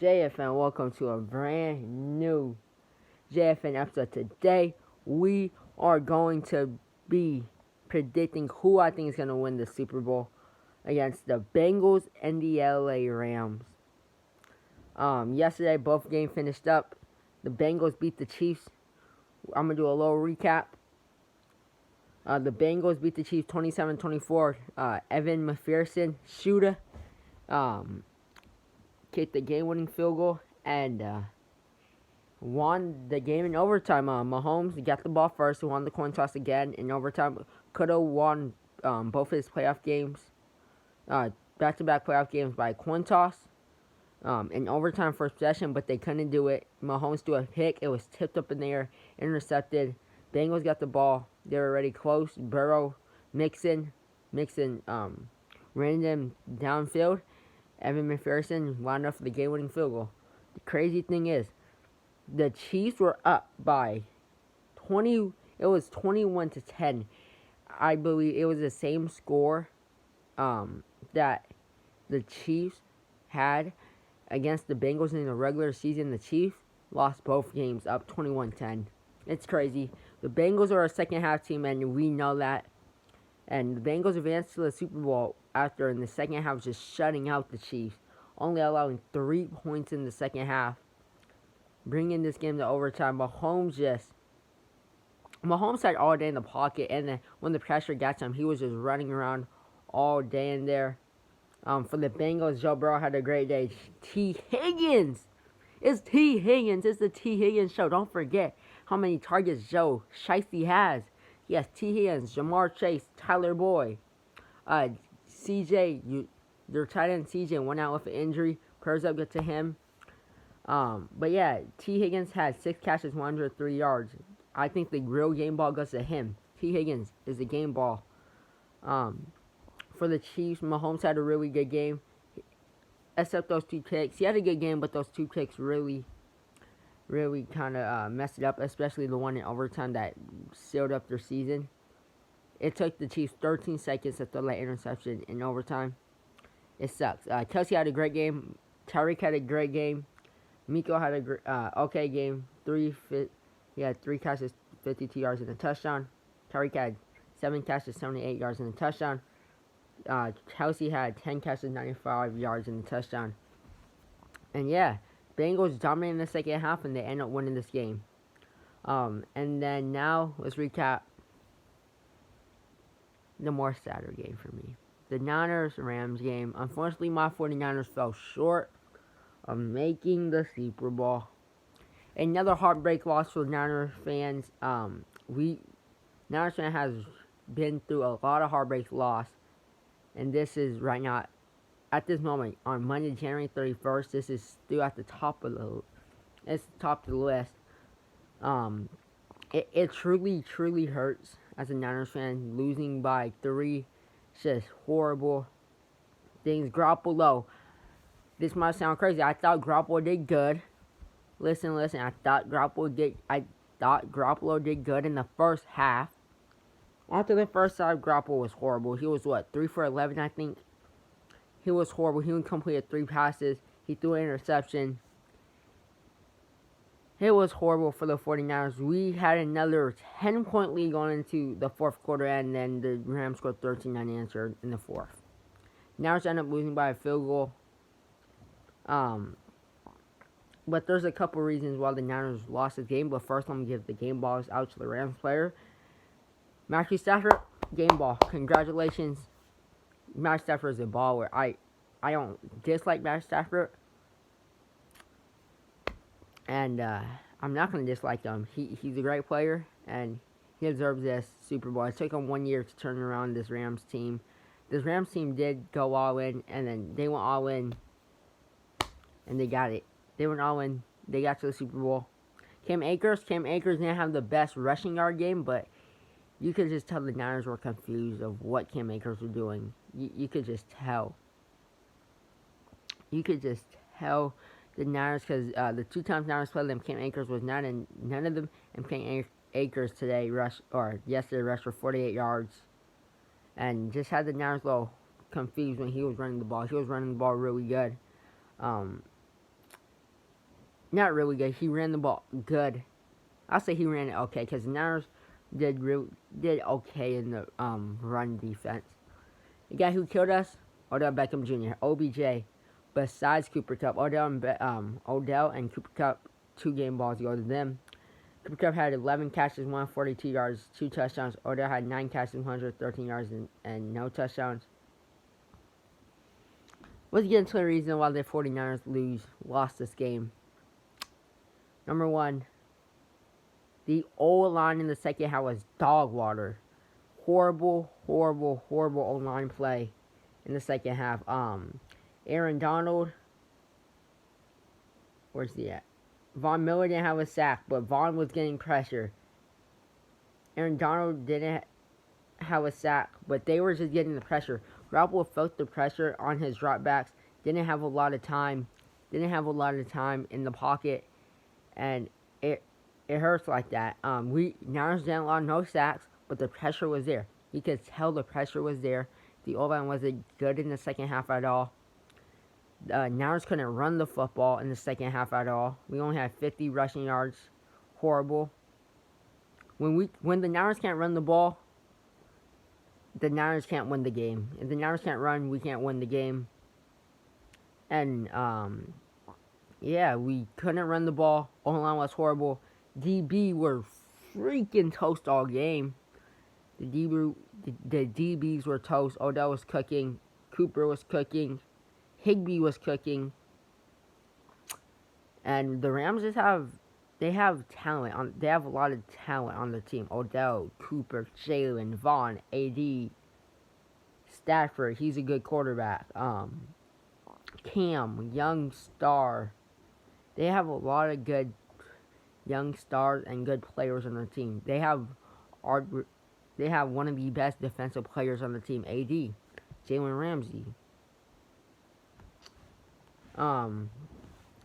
JFN, welcome to a brand new JFN episode. Today, we are going to be predicting who I think is going to win the Super Bowl against the Bengals and the LA Rams. Yesterday, both games finished up. The Bengals beat the Chiefs. I'm going to do a little recap. The Bengals beat the Chiefs 27-24. Evan McPherson, shooter, kicked the game-winning field goal and won the game in overtime. Mahomes got the ball first, won the coin toss again in overtime. Could have won both his playoff games, back-to-back playoff games by coin toss in overtime first possession, but they couldn't do it. Mahomes threw a pick. It was tipped up in the air, intercepted. Bengals got the ball. They were already close. Burrow, Mixon ran them downfield. Evan McPherson wound up for the game-winning field goal. The crazy thing is, the Chiefs were up by 20. It was 21-10. I believe it was the same score that the Chiefs had against the Bengals in the regular season. The Chiefs lost both games up 21-10. It's crazy. The Bengals are a second-half team, and we know that. And the Bengals advanced to the Super Bowl after, in the second half, just shutting out the Chiefs, only allowing 3 points in the second half, bringing this game to overtime. Mahomes had all day in the pocket, and then when the pressure got to him, he was just running around all day in there. For the Bengals, Joe Burrow had a great day. T. Higgins! It's T. Higgins. It's the T. Higgins show. Don't forget how many targets Joe Shiesty has. Yes, T. Higgins, Jamar Chase, Tyler Boyd, CJ, their tight end CJ went out with an injury. Prayers up good to him. But yeah, T. Higgins had 6 catches, 103 yards. I think the real game ball goes to him. T. Higgins is the game ball. For the Chiefs, Mahomes had a really good game, except those 2 kicks. He had a good game, but those 2 kicks really kind of messed it up, especially the one in overtime that sealed up their season. It took the Chiefs 13 seconds to throw that interception in overtime. It sucks. Kelsey had a great game. Tyreek had a great game. Miko had a okay game. He had 3 catches, 52 yards, and a touchdown. Tyreek had 7 catches, 78 yards, and a touchdown. Kelsey had 10 catches, 95 yards, and a touchdown. And yeah, Bengals dominated in the second half, and they end up winning this game. And then now, let's recap the more sadder game for me. The Niners-Rams game. Unfortunately, my 49ers fell short of making the Super Bowl. Another heartbreak loss for Niners fans. Niners fan has been through a lot of heartbreak loss, and this is right now, at this moment, on Monday, January 31st, this is still at the top of the list. It truly hurts as a Niners fan. Losing by 3, it's just horrible things. Garoppolo, this might sound crazy. I thought Garoppolo did good. Listen. I thought Garoppolo did good in the first half. After the first half, Garoppolo was horrible. He was 3 for 11, I think. He was horrible. He completed 3 passes. He threw an interception. It was horrible for the 49ers. We had another 10-point lead going into the fourth quarter, and then the Rams scored 13 unanswered in the fourth. Niners ended up losing by a field goal. But there's a couple reasons why the Niners lost the game. But first, let me give the game balls out to the Rams player. Matthew Stafford, game ball. Congratulations. Matt Stafford is a baller. I don't dislike Matt Stafford, and I'm not going to dislike him. He's a great player, and he deserves this Super Bowl. It took him 1 year to turn around this Rams team. This Rams team did go all in, and then they went all in, and they got it. They went all in. They got to the Super Bowl. Cam Akers didn't have the best rushing yard game, but you could just tell the Niners were confused of what Cam Akers was doing. You could just tell. You could just tell the Niners, because the 2 times Niners played them, Cam Akers was not in none of them, and Cam Akers yesterday rushed for 48 yards, and just had the Niners a little confused when he was running the ball. He was running the ball really good. not really good. He ran the ball good. I'll say he ran it okay because the Niners did okay in the run defense. The guy who killed us, Odell Beckham Jr., OBJ. Besides Cooper Kupp, Odell and Cooper Kupp, 2 game balls go to them. Cooper Kupp had 11 catches, 142 yards, 2 touchdowns. Odell had 9 catches, 113 yards, and no touchdowns. Let's get into the reason why the 49ers lost this game. Number one, the O-line in the second half was dog water. Horrible O-line play in the second half. Aaron Donald, where's he at? Von Miller didn't have a sack, but Von was getting pressure. Aaron Donald didn't have a sack, but they were just getting the pressure. Garoppolo felt the pressure on his dropbacks. Didn't have a lot of time in the pocket, and it hurts like that. Niners didn't allow no sacks, but the pressure was there. You could tell the pressure was there. The O-line wasn't good in the second half at all. Niners couldn't run the football in the second half at all. We only had 50 rushing yards. Horrible. When the Niners can't run the ball, the Niners can't win the game. If the Niners can't run, we can't win the game. And yeah, we couldn't run the ball. O-line was horrible. DB were freaking toast all game. The DBs were toast. Odell was cooking. Cooper was cooking. Higbee was cooking. And the Rams they have talent. They have a lot of talent on the team. Odell, Cooper, Jalen, Vaughn, AD, Stafford. He's a good quarterback. Cam, young star. They have a lot of good young stars and good players on the team. They have one of the best defensive players on the team, AD, Jalen Ramsey.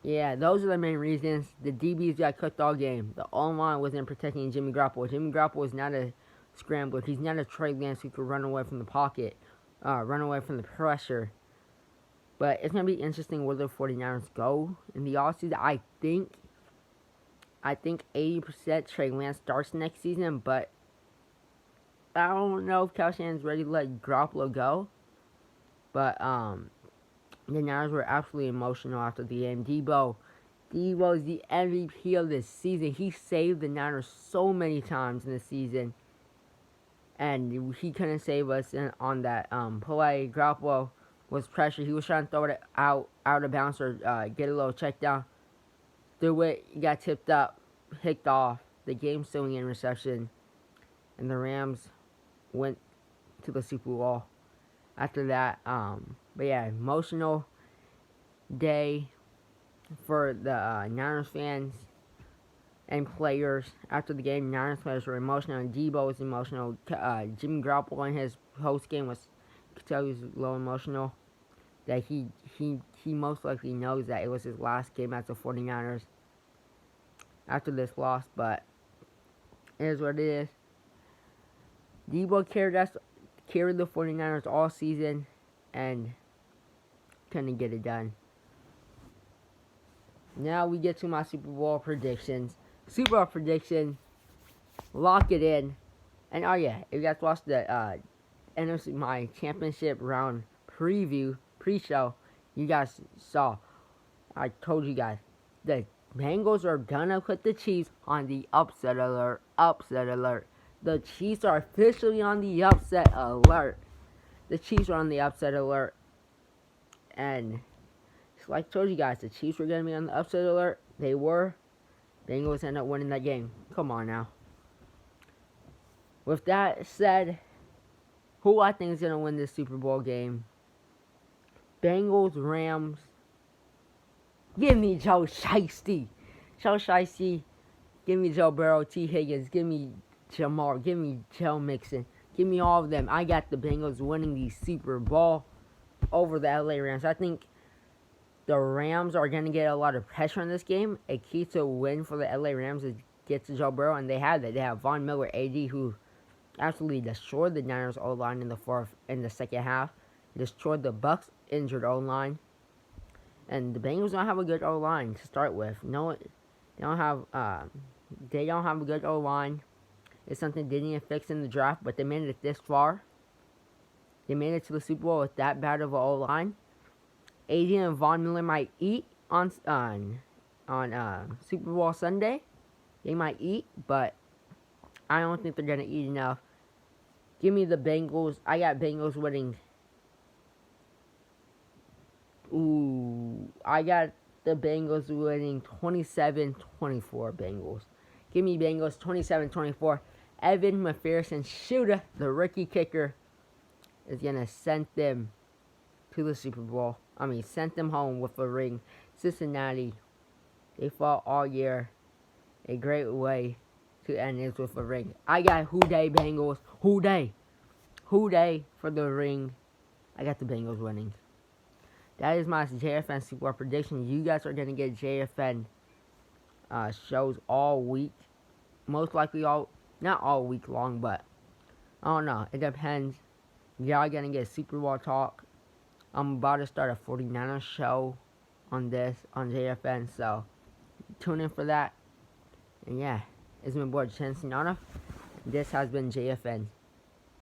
Yeah, those are the main reasons. The DBs got cooked all game. The O-line wasn't protecting Jimmy Garoppolo. Jimmy Garoppolo is not a scrambler. He's not a Trey Lance who could run away from the pocket, run away from the pressure. But it's going to be interesting where the 49ers go in the offseason. I think 80% Trey Lance starts next season, but I don't know if Kyle Shanahan's ready to let Garoppolo go. But the Niners were absolutely emotional after the game. Debo is the MVP of this season. He saved the Niners so many times in the season. And he couldn't save us on that play. Garoppolo was pressured. He was trying to throw it out of bounds or get a little check down. Threw it, got tipped up, picked off. The game-sealing interception. And the Rams went to the Super Bowl after that. But yeah, emotional day for the Niners fans and players. After the game, Niners players were emotional, and Debo was emotional. Jimmy Garoppolo in his post game you could tell he was a little emotional. That he most likely knows that it was his last game as the 49ers after this loss, but it is what it is. Debo carried the 49ers all season and couldn't get it done. Now we get to my Super Bowl predictions. Super Bowl prediction, lock it in. And oh yeah, if you guys watched the NFC my championship round pre-show, you guys saw. I told you guys the Bengals are gonna put the Chiefs on the upset alert. Upset alert. The Chiefs are officially on the upset alert. The Chiefs are on the upset alert. And like I told you guys, the Chiefs were going to be on the upset alert. They were. Bengals ended up winning that game. Come on now. With that said, who I think is going to win this Super Bowl game? Bengals, Rams. Give me Joe Shiesty. Joe Shiesty. Give me Joe Burrow, T. Higgins. Give me Jamar. Give me Joe Mixon. Give me all of them. I got the Bengals winning the Super Bowl over the LA Rams. I think the Rams are going to get a lot of pressure in this game. A key to win for the LA Rams is get to Joe Burrow, and they have that. They have Von Miller, AD, who absolutely destroyed the Niners O-line in the second half. Destroyed the Bucs injured O-line. And the Bengals don't have a good O line to start with. No, they don't have. They don't have a good O line. It's something they didn't fix in the draft, but they made it this far. They made it to the Super Bowl with that bad of an O line. Adrian and Von Miller might eat on Super Bowl Sunday. They might eat, but I don't think they're gonna eat enough. Give me the Bengals. I got Bengals winning. Ooh, I got the Bengals winning 27-24 Bengals. Give me Bengals 27-24. Evan McPherson, shooter, the rookie kicker, is going to send them to the Super Bowl. Sent them home with a ring. Cincinnati, they fought all year. A great way to end this with a ring. I got who dey Bengals. Who dey for the ring. I got the Bengals winning. That is my JFN Super Bowl prediction. You guys are going to get JFN shows all week. Most likely not all week long, but I don't know. It depends. Y'all going to get Super Bowl talk. I'm about to start a 49ers show on JFN, so tune in for that. And yeah, it's my boy Chen Sinana. This has been JFN.